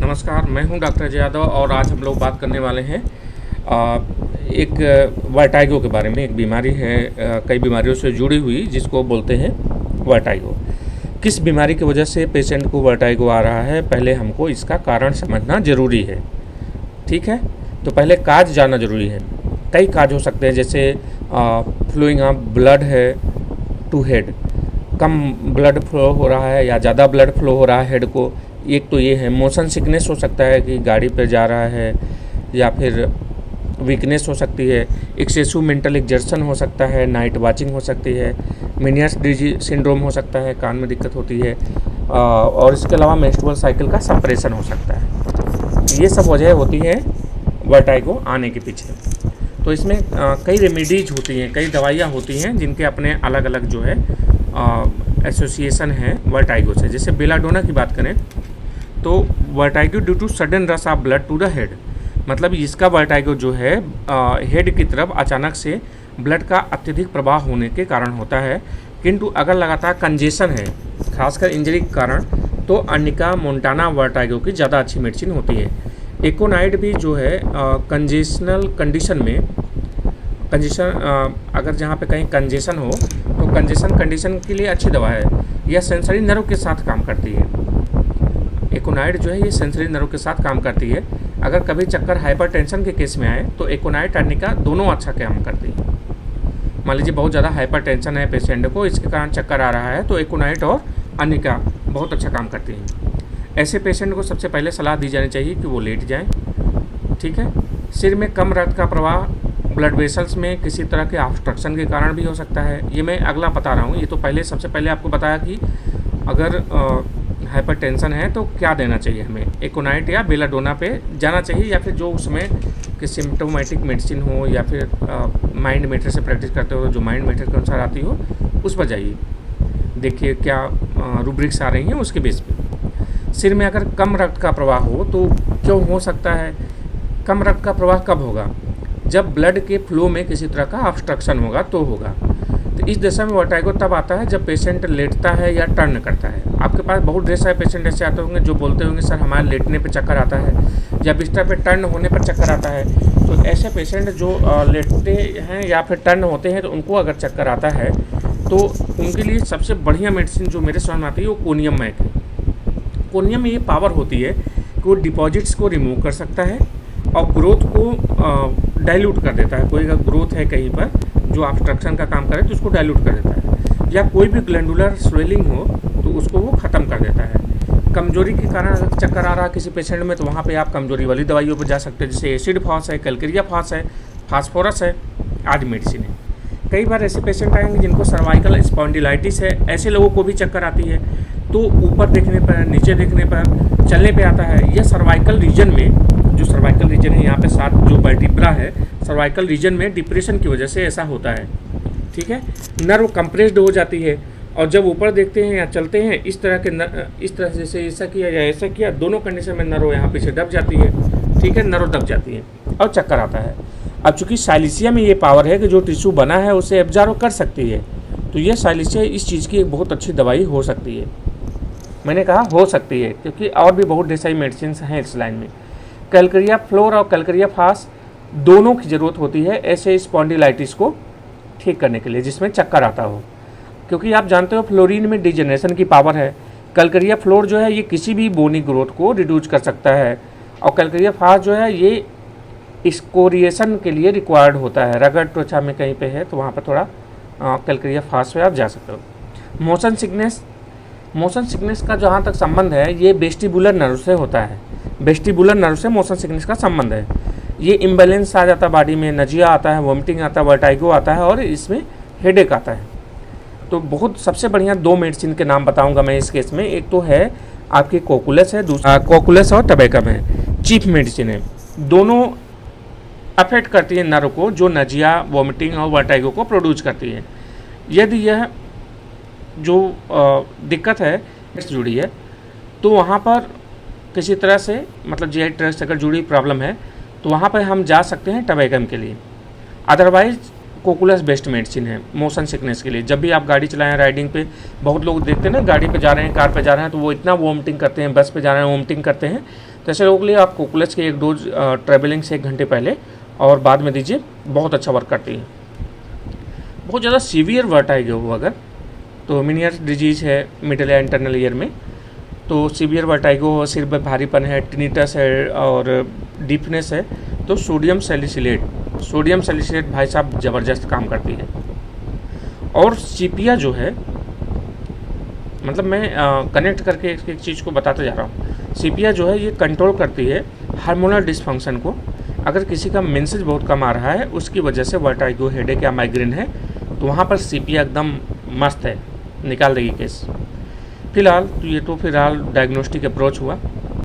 नमस्कार, मैं हूं डॉक्टर अजय यादव और आज हम लोग बात करने वाले हैं एक वर्टाइगो के बारे में। एक बीमारी है, कई बीमारियों से जुड़ी हुई, जिसको बोलते हैं वर्टाइगो। किस बीमारी की वजह से पेशेंट को वर्टाइगो आ रहा है, पहले हमको इसका कारण समझना ज़रूरी है। ठीक है, तो पहले काज जानना ज़रूरी है। कई काज हो सकते हैं, जैसे फ्लोइंग ऑफ ब्लड है टू हेड, कम ब्लड फ्लो हो रहा है या ज़्यादा ब्लड फ्लो हो रहा है हेड को। एक तो ये है। मोशन सिकनेस हो सकता है कि गाड़ी पे जा रहा है, या फिर वीकनेस हो सकती है। एक्सेसिव मेंटल एग्जर्शन हो सकता है, नाइट वॉचिंग हो सकती है, मेनियर्स डिजीज सिंड्रोम हो सकता है, कान में दिक्कत होती है, और इसके अलावा मेंस्ट्रुअल साइकिल का सप्रेशन हो सकता है। ये सब वजह होती है वर्टाइगो आने के पीछे। तो इसमें कई रेमेडीज होती हैं, कई दवाइयाँ होती हैं, जिनके अपने अलग अलग जो है एसोसिएशन है वर्टाइगो से। जैसे बेलाडोना की बात करें तो vertigo due to sudden rush of blood to the head, मतलब इसका वर्टाइगो जो है हेड की तरफ अचानक से ब्लड का अत्यधिक प्रवाह होने के कारण होता है। किंतु अगर लगातार कंजेशन है, खासकर इंजरी के कारण, तो अर्निका मोंटाना वर्टाइगो की ज़्यादा अच्छी मेडिसिन होती है। एकोनाइट भी जो है कंजेशनल कंडीशन में, अगर जहाँ पे कहीं कंजेशन हो तो कंजेशन कंडीशन के लिए अच्छी दवा है। यह सेंसरी नर्व के साथ काम करती है। एकोनाइट जो है ये सेंसरी नर्व के साथ काम करती है। अगर कभी चक्कर हाइपरटेंशन के केस में आए तो एकोनाइट अर्निका दोनों अच्छा काम करती है। मान लीजिए बहुत ज़्यादा हाइपरटेंशन है पेशेंट को, इसके कारण चक्कर आ रहा है, तो एकोनाइट और अर्निका बहुत अच्छा काम करती है। ऐसे पेशेंट को सबसे पहले सलाह दी जानी चाहिए कि वो लेट जाएं। ठीक है। सिर में कम रक्त का प्रवाह ब्लड वेसल्स में किसी तरह के ऑब्स्ट्रक्शन के कारण भी हो सकता है। ये मैं अगला बता रहा हूँ। ये तो पहले सबसे पहले आपको बताया कि अगर हाइपरटेंशन है तो क्या देना चाहिए हमें, एकोनाइट या बेलाडोना पे जाना चाहिए, या फिर जो उसमें कि सिम्टोमेटिक मेडिसिन हो, या फिर माइंड मेटर से प्रैक्टिस करते हो जो माइंड मेटर के अनुसार आती हो, उस पर जाइए। देखिए क्या रूब्रिक्स आ रही हैं, उसके बेस पे। सिर में अगर कम रक्त का प्रवाह हो तो क्यों हो सकता है? कम रक्त का प्रवाह कब होगा? जब ब्लड के फ्लो में किसी तरह का ऑब्स्ट्रक्शन होगा तो होगा। तो इस दशा में वर्टाइगो तब आता है जब पेशेंट लेटता है या टर्न करता है। आपके पास बहुत ढेर सारे पेशेंट ऐसे आते होंगे जो बोलते होंगे सर हमारे लेटने पे चक्कर आता है या बिस्तर पे टर्न होने पर चक्कर आता है। तो ऐसे पेशेंट जो लेटते हैं या फिर टर्न होते हैं, तो उनको अगर चक्कर आता है तो उनके लिए सबसे बढ़िया मेडिसिन जो मेरे समझ में आती है वो कोनियम मैक है। कोनियम में ये पावर होती है कि वो डिपॉजिट्स को रिमूव कर सकता है और ग्रोथ को डाइल्यूट कर देता है। कोई अगर ग्रोथ है कहीं पर जो ऑब्स्ट्रक्शन का काम करे तो उसको डाइल्यूट कर देता है, या कोई भी ग्लैंडुलर स्वेलिंग हो तो उसको वो ख़त्म कर देता है। कमजोरी के कारण अगर चक्कर आ रहा है किसी पेशेंट में, तो वहाँ पे आप कमजोरी वाली दवाइयों पर जा सकते हैं, जैसे एसिड फॉस है, कैलकेरिया फॉस है, फास्फोरस है, आदि मेडिसिन है। कई बार ऐसे पेशेंट आएंगे जिनको सर्वाइकल स्पॉन्डिलाइटिस है, ऐसे लोगों को भी चक्कर आती है, तो ऊपर देखने पर, नीचे देखने पर, चलने पे आता है। यह सर्वाइकल रीजन में, जो सर्वाइकल रीजन है यहाँ पे साथ जो वर्टिब्रा है, सर्वाइकल रीजन में डिप्रेशन की वजह से ऐसा होता है। ठीक है। नर्व कंप्रेस्ड हो जाती है, और जब ऊपर देखते हैं या चलते हैं इस तरह से, जैसे ऐसा किया या ऐसा किया, दोनों कंडीशन में नर्व यहाँ पीछे दब जाती है। ठीक है, नर्व दब जाती है और चक्कर आता है। अब चूंकि साइलिसिया में ये पावर है कि जो टिश्यू बना है उसे एब्जॉर्ब कर सकती है, तो ये साइलिसिया इस चीज़ की एक बहुत अच्छी दवाई हो सकती है। मैंने कहा हो सकती है, क्योंकि और भी बहुत ढेर सारी मेडिसिन हैं इस लाइन में। कैलकेरिया फ्लोर और कैलकेरिया फास दोनों की ज़रूरत होती है ऐसे स्पॉन्डिलाइटिस को ठीक करने के लिए जिसमें चक्कर आता हो, क्योंकि आप जानते हो फ्लोरीन में डिजेनरेशन की पावर है। कैलकेरिया फ्लोर जो है ये किसी भी बोनी ग्रोथ को रिड्यूस कर सकता है, और कैलकेरिया फास जो है ये स्कोरिएशन के लिए रिक्वायर्ड होता है। रगड़ त्वचा में कहीं पे है तो वहाँ पर थोड़ा कैलकेरिया फास पे आप जा सकते हो। मोशन सिकनेस का जहाँ तक संबंध है ये वेस्टिबुलर नर्व से होता है। वेस्टिबुलर नर्व से मोशन सिकनेस का संबंध है। ये इम्बैलेंस आ जाता है बॉडी में, नजिया आता है, वोमिटिंग आता है, वर्टाइगो आता है, और इसमें हेडेक आता है। तो बहुत सबसे बढ़िया दो मेडिसिन के नाम बताऊंगा मैं इस केस में। एक तो है आपकी कोकुलस है, दूसरा कोकुलस और टबैकम है, चीफ मेडिसिन है। दोनों अफेक्ट करती है नर्व को, जो नजिया, वोमिटिंग और वर्टाइगो को प्रोड्यूस करती है। यदि यह जो दिक्कत है से जुड़ी है तो वहाँ पर किसी तरह से, मतलब जीआई ट्रैक्ट से अगर जुड़ी प्रॉब्लम है तो वहाँ पर हम जा सकते हैं टबैकम के लिए। अदरवाइज कोकुलस बेस्ट मेडिसिन है मोशन सिकनेस के लिए। जब भी आप गाड़ी चलाएं, राइडिंग पे बहुत लोग देखते हैं ना, गाड़ी पे जा रहे हैं, कार पे जा रहे हैं, तो वो इतना वोमिटिंग करते हैं, बस पे जा रहे हैं वोमिटिंग करते हैं, तो ऐसे लोगों के लिए आप कोकुलेक्स के एक डोज ट्रैवलिंग से 1 घंटे पहले और बाद में दीजिए, बहुत अच्छा वर्क करती है। बहुत ज़्यादा सीवियर वर्टाइगो हो अगर, तो मीनियर डिजीज़ है मिडिल या इंटरनल ईयर में, तो सीवियर वर्टाइगो हो, सिर में भारीपन है, टिनिटस है और डीपनेस है, तो सोडियम सैलिसिलेट भाई साहब ज़बरदस्त काम करती है। और सीपिया जो है, मतलब मैं कनेक्ट करके एक चीज़ को बताते जा रहा हूँ। सीपिया जो है ये कंट्रोल करती है हार्मोनल डिस्फंक्शन को। अगर किसी का मेंसेस बहुत कम आ रहा है, उसकी वजह से वर्टाइगो, हेडेक या माइग्रेन है, तो वहाँ पर सीपिया एकदम मस्त है, निकाल देगी केस। फिलहाल तो ये तो फिलहाल डायग्नोस्टिक अप्रोच हुआ।